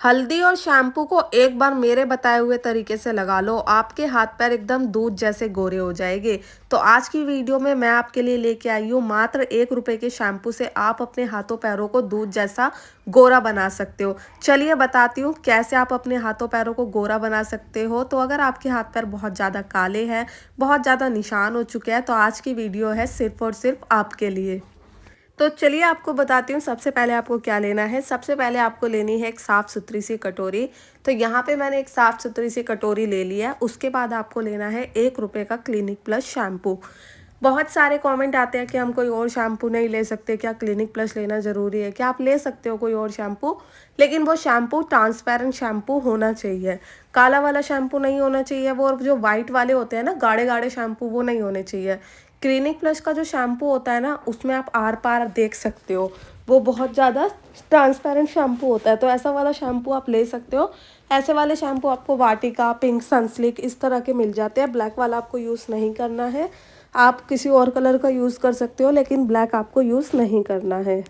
हल्दी और शैम्पू को एक बार मेरे बताए हुए तरीके से लगा लो, आपके हाथ पैर एकदम दूध जैसे गोरे हो जाएंगे। तो आज की वीडियो में मैं आपके लिए लेके आई हूँ मात्र 1 रुपए के शैम्पू से आप अपने हाथों पैरों को दूध जैसा गोरा बना सकते हो। चलिए बताती हूँ कैसे आप अपने हाथों पैरों को गोरा बना सकते हो। तो अगर आपके हाथ पैर बहुत ज़्यादा काले हैं, बहुत ज़्यादा निशान हो चुके हैं, तो आज की वीडियो है सिर्फ और सिर्फ आपके लिए। तो चलिए आपको बताती हूँ सबसे पहले आपको क्या लेना है। सबसे पहले आपको लेनी है एक साफ़ सुथरी सी कटोरी। तो यहाँ पे मैंने एक साफ़ सुथरी सी कटोरी ले लिया है। उसके बाद आपको लेना है 1 रुपए का क्लिनिक प्लस शैम्पू। बहुत सारे कमेंट आते हैं कि हम कोई और शैम्पू नहीं ले सकते, क्या क्लिनिक प्लस लेना ज़रूरी है? क्या आप ले सकते हो कोई और शैम्पू, लेकिन वो शैम्पू ट्रांसपेरेंट शैम्पू होना चाहिए। काला वाला शैम्पू नहीं होना चाहिए वो, और जो वाइट वाले होते हैं ना गाढ़े गाढ़े शैम्पू, वो नहीं होने चाहिए। क्लिनिक प्लस का जो शैम्पू होता है ना, उसमें आप आर पार देख सकते हो, वो बहुत ज़्यादा ट्रांसपेरेंट शैम्पू होता है। तो ऐसा वाला शैम्पू आप ले सकते हो। ऐसे वाले शैम्पू आपको वाटिका, पिंक, सनसिल्क इस तरह के मिल जाते हैं। ब्लैक वाला आपको यूज़ नहीं करना है। आप किसी और कलर का यूज़ कर सकते हो, लेकिन ब्लैक आपको यूज़ नहीं करना है।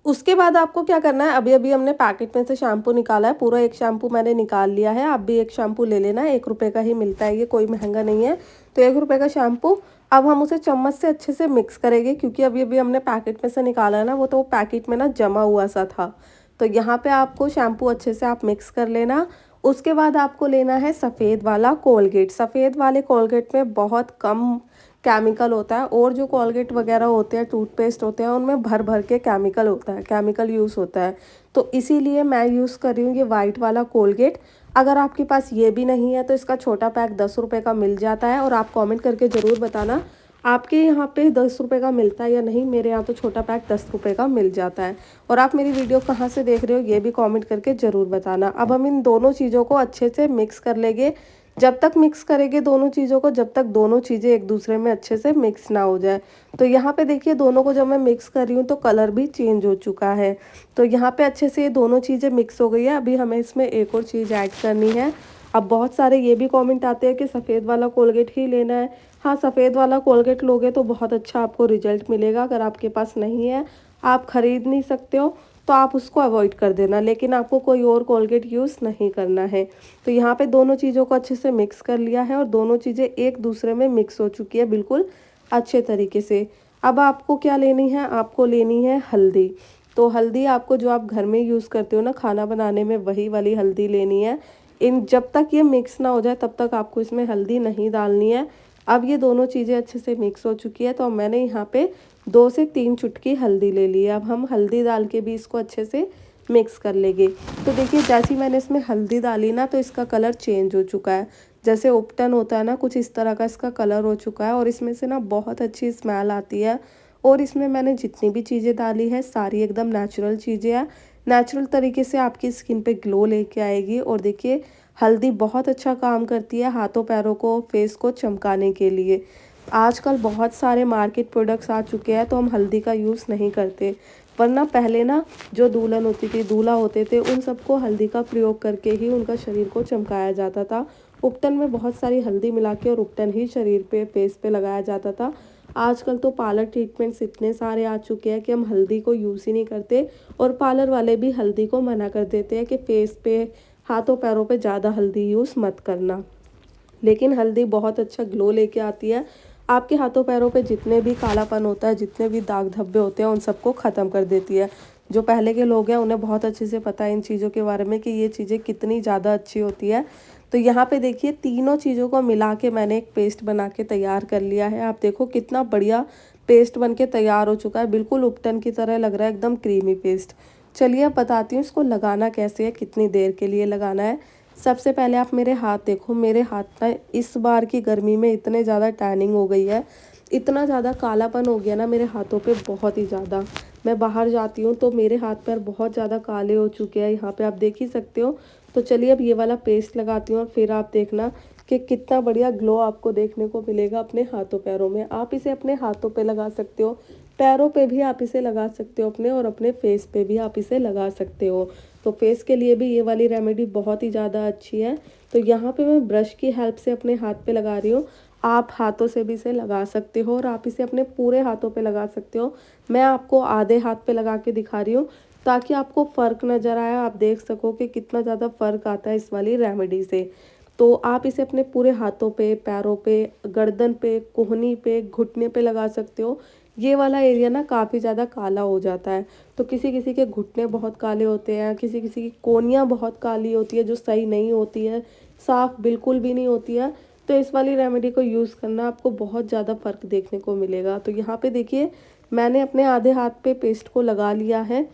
उसके बाद आपको क्या करना है, अभी-अभी हमने पैकेट में से शैम्पू निकाला है, पूरा एक शैम्पू मैंने निकाल लिया है। आप भी एक शैम्पू ले लेना, 1 रुपए का ही मिलता है, ये कोई महँगा नहीं है। तो 1 रुपए का शैम्पू, अब हम उसे चम्मच से अच्छे से मिक्स करेंगे, क्योंकि अभी-अभी हमने पैकेट में से निकाला है ना, वो तो पैकेट में ना जमा हुआ सा था। तो यहाँ पे आपको शैम्पू अच्छे से आप मिक्स कर लेना। उसके बाद आपको लेना है सफ़ेद वाला कोलगेट। सफ़ेद वाले कोलगेट में बहुत कम केमिकल होता है, और जो कोलगेट वगैरह होते हैं, टूथपेस्ट होते हैं, उनमें भर भर के केमिकल होता है, केमिकल यूज़ होता है। तो इसीलिए मैं यूज़ कर रही हूँ ये वाइट वाला कोलगेट। अगर आपके पास ये भी नहीं है तो इसका छोटा पैक 10 रुपए का मिल जाता है, और आप कमेंट करके ज़रूर बताना आपके यहाँ पे 10 रुपए का मिलता है या नहीं। मेरे यहाँ तो छोटा पैक 10 रुपए का मिल जाता है। और आप मेरी वीडियो कहाँ से देख रहे हो ये भी कमेंट करके ज़रूर बताना। अब हम इन दोनों चीज़ों को अच्छे से मिक्स कर लेंगे। जब तक मिक्स करेंगे दोनों चीज़ों को, जब तक दोनों चीज़ें एक दूसरे में अच्छे से मिक्स ना हो जाए। तो यहाँ पे देखिए दोनों को जब मैं मिक्स कर रही हूँ तो कलर भी चेंज हो चुका है। तो यहाँ पे अच्छे से ये दोनों चीज़ें मिक्स हो गई है। अभी हमें इसमें एक और चीज़ ऐड करनी है। अब बहुत सारे ये भी कमेंट आते हैं कि सफ़ेद वाला कोलगेट ही लेना है। हाँ, सफ़ेद वाला कोलगेट लोगे तो बहुत अच्छा आपको रिजल्ट मिलेगा। अगर आपके पास नहीं है, आप ख़रीद नहीं सकते हो, तो आप उसको अवॉइड कर देना, लेकिन आपको कोई और कोलगेट यूज़ नहीं करना है। तो यहाँ पे दोनों चीज़ों को अच्छे से मिक्स कर लिया है, और दोनों चीज़ें एक दूसरे में मिक्स हो चुकी है बिल्कुल अच्छे तरीके से। अब आपको क्या लेनी है, आपको लेनी है हल्दी। तो हल्दी आपको जो आप घर में यूज़ करते हो ना खाना बनाने में, वही वाली हल्दी लेनी है। इन जब तक ये मिक्स ना हो जाए तब तक आपको इसमें हल्दी नहीं डालनी है। अब ये दोनों चीज़ें अच्छे से मिक्स हो चुकी है, तो अब मैंने यहाँ पे 2 से 3 चुटकी हल्दी ले ली है। अब हम हल्दी डाल के भी इसको अच्छे से मिक्स कर लेंगे। तो देखिए जैसे ही मैंने इसमें हल्दी डाली ना, तो इसका कलर चेंज हो चुका है। जैसे उपटन होता है ना, कुछ इस तरह का इसका कलर हो चुका है, और इसमें से ना बहुत अच्छी स्मेल आती है। और इसमें मैंने जितनी भी चीज़ें डाली है सारी एकदम नेचुरल चीज़ें हैं। नेचुरल तरीके से आपकी स्किन पे ग्लो लेके आएगी। और देखिए हल्दी बहुत अच्छा काम करती है हाथों पैरों को, फेस को चमकाने के लिए। आजकल बहुत सारे मार्केट प्रोडक्ट्स आ चुके हैं, तो हम हल्दी का यूज़ नहीं करते। वरना पहले ना जो दुल्हन होती थी, दूल्हा होते थे, उन सबको हल्दी का प्रयोग करके ही उनका शरीर को चमकाया जाता था। उपटन में बहुत सारी हल्दी मिला के और उपटन ही शरीर पे, फेस पे लगाया जाता था। आजकल तो पार्लर ट्रीटमेंट्स इतने सारे आ चुके हैं कि हम हल्दी को यूज़ ही नहीं करते, और पार्लर वाले भी हल्दी को मना कर देते हैं कि फेस पे, हाथों पैरों पे ज़्यादा हल्दी यूज़ मत करना। लेकिन हल्दी बहुत अच्छा ग्लो लेके आती है। आपके हाथों पैरों पे जितने भी कालापन होता है, जितने भी दाग धब्बे होते हैं, उन सबको ख़त्म कर देती है। जो पहले के लोग हैं उन्हें बहुत अच्छे से पता है इन चीज़ों के बारे में कि ये चीज़ें कितनी ज़्यादा अच्छी होती है। तो यहाँ पे देखिए तीनों चीज़ों को मिला के मैंने एक पेस्ट बना के तैयार कर लिया है। आप देखो कितना बढ़िया पेस्ट बन के तैयार हो चुका है, बिल्कुल उपटन की तरह लग रहा है, एकदम क्रीमी पेस्ट। चलिए अब बताती हूँ इसको लगाना कैसे है, कितनी देर के लिए लगाना है। सबसे पहले आप मेरे हाथ देखो, मेरे हाथ ना इस बार की गर्मी में इतने ज़्यादा टैनिंग हो गई है, इतना ज़्यादा कालापन हो गया ना मेरे हाथों पे, बहुत ही ज़्यादा। मैं बाहर जाती हूँ तो मेरे हाथ पैर बहुत ज़्यादा काले हो चुके हैं, यहाँ पे आप देख ही सकते हो। तो चलिए अब ये वाला पेस्ट लगाती हूँ, और फिर आप देखना कि कितना बढ़िया ग्लो आपको देखने को मिलेगा अपने हाथों पैरों में। आप इसे अपने हाथों पे लगा सकते हो, पैरों पे भी आप इसे लगा सकते हो अपने, और अपने फेस पे भी आप इसे लगा सकते हो। तो फेस के लिए भी ये वाली रेमेडी बहुत ही ज़्यादा अच्छी है। तो यहाँ पे मैं ब्रश की हेल्प से अपने हाथ पे लगा रही हूँ। आप हाथों से भी इसे लगा सकते हो, और आप इसे अपने पूरे हाथों पे लगा सकते हो। मैं आपको आधे हाथ पे लगा के दिखा रही हूँ, ताकि आपको फ़र्क नज़र आए, आप देख सको कि कितना ज़्यादा फ़र्क आता है इस वाली रेमेडी से। तो आप इसे अपने पूरे हाथों पे, पैरों पे, गर्दन पे, कोहनी पे, घुटने पे लगा सकते हो। ये वाला एरिया ना काफ़ी ज़्यादा काला हो जाता है। तो किसी-किसी के घुटने बहुत काले होते हैं, किसी-किसी की कोहनियाँ बहुत काली होती है जो सही नहीं होती है, साफ़ बिल्कुल भी नहीं होती है। तो इस वाली रेमेडी को यूज़ करना आपको बहुत ज़्यादा फ़र्क देखने को मिलेगा। तो यहाँ पे देखिए मैंने अपने आधे हाथ पे पेस्ट को लगा लिया है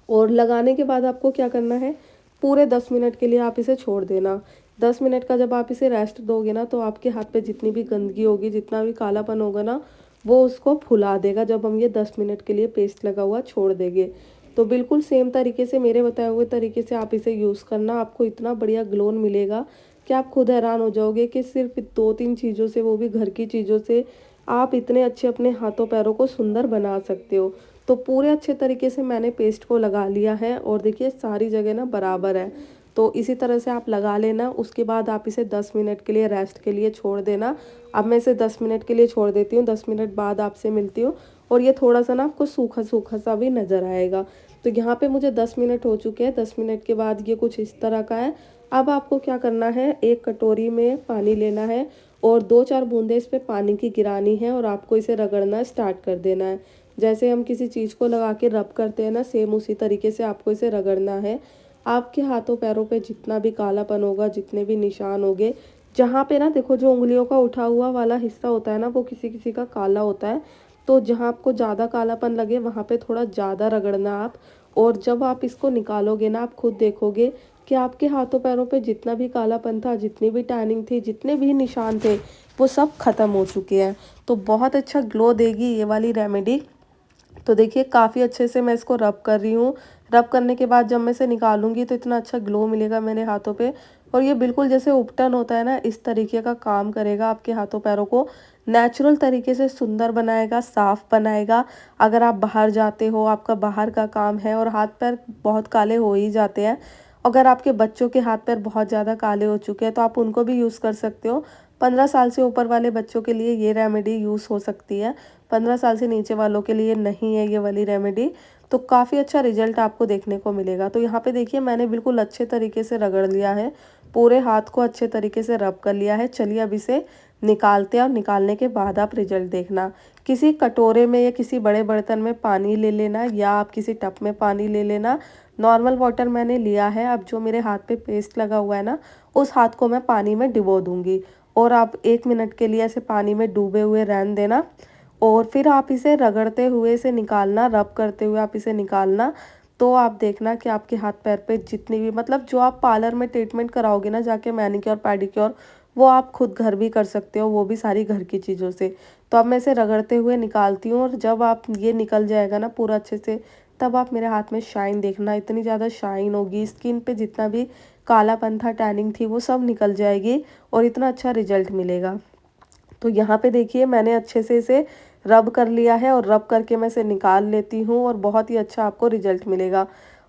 और लगाने के बाद आपको क्या करना है, पूरे 10 मिनट के लिए आप इसे छोड़ देना। 10 मिनट का जब आप इसे रेस्ट दोगे ना तो आपके हाथ पे जितनी भी गंदगी होगी, जितना भी कालापन होगा ना, वो उसको फुला देगा जब हम ये 10 मिनट के लिए पेस्ट लगा हुआ छोड़ देंगे। तो बिल्कुल सेम तरीके से मेरे बताए हुए तरीके से आप इसे यूज़ करना, आपको इतना बढ़िया ग्लो मिलेगा कि आप खुद हैरान हो जाओगे कि सिर्फ़ 2-3 चीज़ों से, वो भी घर की चीज़ों से, आप इतने अच्छे अपने हाथों पैरों को सुंदर बना सकते हो। तो पूरे अच्छे तरीके से मैंने पेस्ट को लगा लिया है और देखिए सारी जगह ना बराबर है। तो इसी तरह से आप लगा लेना, उसके बाद आप इसे 10 मिनट के लिए रेस्ट के लिए छोड़ देना। अब मैं इसे 10 मिनट के लिए छोड़ देती हूँ, 10 मिनट बाद आपसे मिलती हूँ और ये थोड़ा-सा ना आपको सूखा-सूखा सा भी नज़र आएगा। तो यहाँ पे मुझे 10 मिनट हो चुके हैं, 10 मिनट के बाद ये कुछ इस तरह का है। अब आपको क्या करना है, एक कटोरी में पानी लेना है और 2-4 बूँदें इस पे पानी की गिरानी है और आपको इसे रगड़ना स्टार्ट कर देना है। जैसे हम किसी चीज़ को लगा के रब करते हैं ना, सेम उसी तरीके से आपको इसे रगड़ना है। आपके हाथों पैरों पे जितना भी कालापन होगा, जितने भी निशान होंगे, जहाँ पे ना देखो जो उँगलियों का उठा हुआ वाला हिस्सा होता है ना, वो किसी-किसी का काला होता है। तो जहाँ आपको ज़्यादा कालापन लगे वहाँ पे थोड़ा ज़्यादा रगड़ना आप, और जब आप इसको निकालोगे ना, आप खुद देखोगे कि आपके हाथों पैरों पे जितना भी कालापन था, जितनी भी टैनिंग थी, जितने भी निशान थे, वो सब ख़त्म हो चुके हैं। तो बहुत अच्छा ग्लो देगी ये वाली रेमेडी। तो देखिए काफ़ी अच्छे से मैं इसको रब कर रही हूँ। रब करने के बाद जब मैं इसे निकालूँगी तो इतना अच्छा ग्लो मिलेगा मेरे हाथों पे, और ये बिल्कुल जैसे उपटन होता है ना, इस तरीके का काम करेगा, आपके हाथों पैरों को नेचुरल तरीके से सुंदर बनाएगा, साफ़ बनाएगा। अगर आप बाहर जाते हो, आपका बाहर का काम है और हाथ-पैर बहुत काले हो ही जाते हैं। अगर आपके बच्चों के हाथ-पैर बहुत ज़्यादा काले हो चुके हैं तो आप उनको भी यूज़ कर सकते हो। 15 साल से ऊपर वाले बच्चों के लिए ये रेमेडी यूज़ हो सकती है। 15 साल से नीचे वालों के लिए नहीं है ये वाली रेमेडी। तो काफ़ी अच्छा रिज़ल्ट आपको देखने को मिलेगा। तो यहाँ पे देखिए मैंने बिल्कुल अच्छे तरीके से रगड़ लिया है, पूरे हाथ को अच्छे तरीके से रब कर लिया है। चलिए अब इसे निकालते हैं और निकालने के बाद आप रिज़ल्ट देखना। किसी कटोरे में या किसी बड़े बर्तन में पानी ले लेना, या आप किसी टब में पानी ले लेना। नॉर्मल वाटर मैंने लिया है। अब जो मेरे हाथ पे पेस्ट लगा हुआ है ना, उस हाथ को मैं पानी में डुबो दूँगी और आप 1 मिनट के लिए ऐसे पानी में डूबे हुए रहने देना, और फिर आप इसे रगड़ते हुए इसे निकालना, रब करते हुए आप इसे निकालना। तो आप देखना कि आपके हाथ पैर पे जितनी भी, मतलब जो आप पार्लर में ट्रीटमेंट कराओगे ना जाके, मैनीक्योर पेडिक्योर, वो आप खुद घर भी कर सकते हो, वो भी सारी घर की चीज़ों से। तो अब मैं इसे रगड़ते हुए निकालती हूँ, और जब आप ये निकल जाएगा ना पूरा अच्छे से, तब आप मेरे हाथ में शाइन देखना, इतनी ज़्यादा शाइन होगी, स्किन पे जितना भी कालापन था, टैनिंग थी, वो सब निकल जाएगी और इतना अच्छा रिजल्ट मिलेगा। तो यहाँ पे देखिए मैंने अच्छे से इसे रब कर लिया है, और रब करके मैं इसे निकाल लेती हूँ और बहुत ही अच्छा आपको रिजल्ट मिलेगा।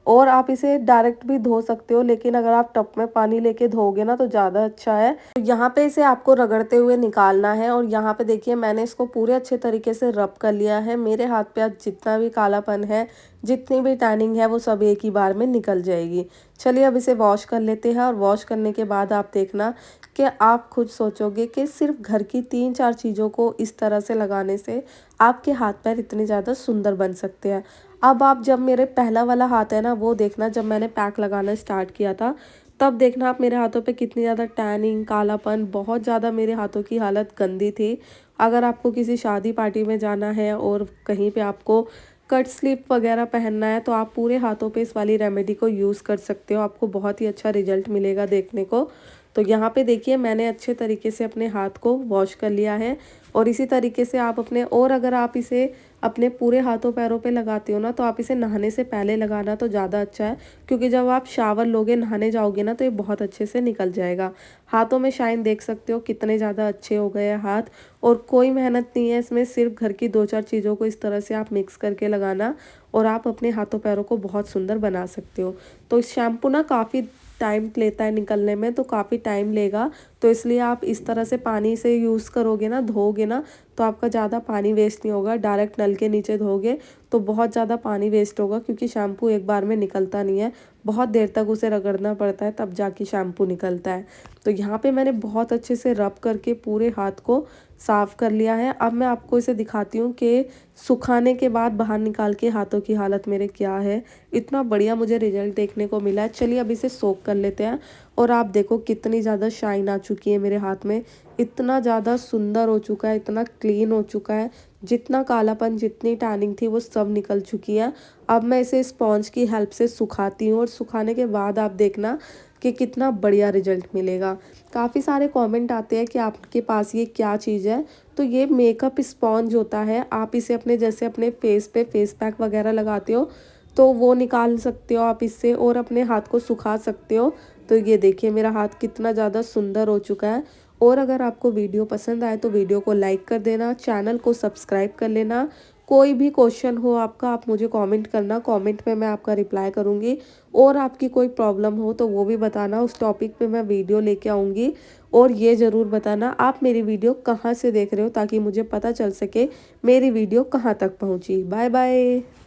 और आप इसे डायरेक्ट भी धो सकते हो, लेकिन अगर आप टब में पानी लेके धोओगे ना तो ज़्यादा अच्छा है। तो यहाँ पे इसे आपको रगड़ते हुए निकालना है, और यहाँ पे देखिए मैंने इसको पूरे अच्छे तरीके से रब कर लिया है। मेरे हाथ पे आज जितना भी कालापन है, जितनी भी टैनिंग है, वो सब एक ही बार में निकल जाएगी। चलिए अब इसे वॉश कर लेते हैं, और वॉश करने के बाद आप देखना कि आप खुद सोचोगे कि सिर्फ घर की 3-4 चीज़ों को इस तरह से लगाने से आपके हाथ पैर इतने ज़्यादा सुंदर बन सकते हैं। अब आप जब मेरे पहला वाला हाथ है ना, वो देखना, जब मैंने पैक लगाना स्टार्ट किया था, तब देखना आप मेरे हाथों पे कितनी ज़्यादा टैनिंग, कालापन, बहुत ज़्यादा मेरे हाथों की हालत गंदी थी। अगर आपको किसी शादी पार्टी में जाना है और कहीं पे आपको कट स्लीव वगैरह पहनना है, तो आप पूरे हाथों पे इस वाली रेमेडी को यूज़ कर सकते हो। आपको बहुत ही अच्छा रिजल्ट मिलेगा देखने को। तो यहाँ पे देखिए मैंने अच्छे तरीके से अपने हाथ को वॉश कर लिया है, और इसी तरीके से आप अपने, और अगर आप इसे अपने पूरे हाथों पैरों पे लगाते हो ना, तो आप इसे नहाने से पहले लगाना तो ज़्यादा अच्छा है, क्योंकि जब आप शावर लोगे, नहाने जाओगे ना, तो ये बहुत अच्छे से निकल जाएगा। हाथों में शाइन देख सकते हो कितने ज़्यादा अच्छे हो गए हैं हाथ, और कोई मेहनत नहीं है इसमें, सिर्फ घर की 2-4 चीज़ों को इस तरह से आप मिक्स करके लगाना, और आप अपने हाथों पैरों को बहुत सुंदर बना सकते हो। तो इस शैम्पू ना काफ़ी टाइम लेता है निकलने में, तो काफ़ी टाइम लेगा। तो इसलिए आप इस तरह से पानी से यूज़ करोगे ना, धोओगे ना, तो आपका ज़्यादा पानी वेस्ट नहीं होगा। डायरेक्ट नल के नीचे धोगे तो बहुत ज़्यादा पानी वेस्ट होगा, क्योंकि शैम्पू एक बार में निकलता नहीं है, बहुत देर तक उसे रगड़ना पड़ता है, तब जाके शैम्पू निकलता है। तो यहाँ पे मैंने बहुत अच्छे से रब करके पूरे हाथ को साफ़ कर लिया है। अब मैं आपको इसे दिखाती हूँ कि सुखाने के बाद बाहर निकाल के हाथों की हालत मेरे क्या है। इतना बढ़िया मुझे रिजल्ट देखने को मिला है। चलिए अब इसे सोक कर लेते हैं। और आप देखो कितनी ज़्यादा शाइन आ चुकी है मेरे हाथ में, इतना ज़्यादा सुंदर हो चुका है, इतना क्लीन हो चुका है, जितना कालापन, जितनी टैनिंग थी वो सब निकल चुकी है। अब मैं इसे स्पॉन्ज की हेल्प से सुखाती हूँ, और सुखाने के बाद आप देखना कि कितना बढ़िया रिजल्ट मिलेगा। काफ़ी सारे कमेंट आते हैं कि आपके पास ये क्या चीज़ है। तो ये मेकअप स्पॉन्ज होता है। आप इसे अपने जैसे अपने फेस पे फेस पैक वगैरह लगाते हो तो वो निकाल सकते हो आप इससे, और अपने हाथ को सुखा सकते हो। तो ये देखिए मेरा हाथ कितना ज़्यादा सुंदर हो चुका है। और अगर आपको वीडियो पसंद आए तो वीडियो को लाइक कर देना, चैनल को सब्सक्राइब कर लेना। कोई भी क्वेश्चन हो आपका, आप मुझे कमेंट करना, कमेंट में मैं आपका रिप्लाई करूँगी। और आपकी कोई प्रॉब्लम हो तो वो भी बताना, उस टॉपिक पे मैं वीडियो लेके आऊँगी। और ये ज़रूर बताना आप मेरी वीडियो कहाँ से देख रहे हो, ताकि मुझे पता चल सके मेरी वीडियो कहाँ तक पहुँची। Bye bye.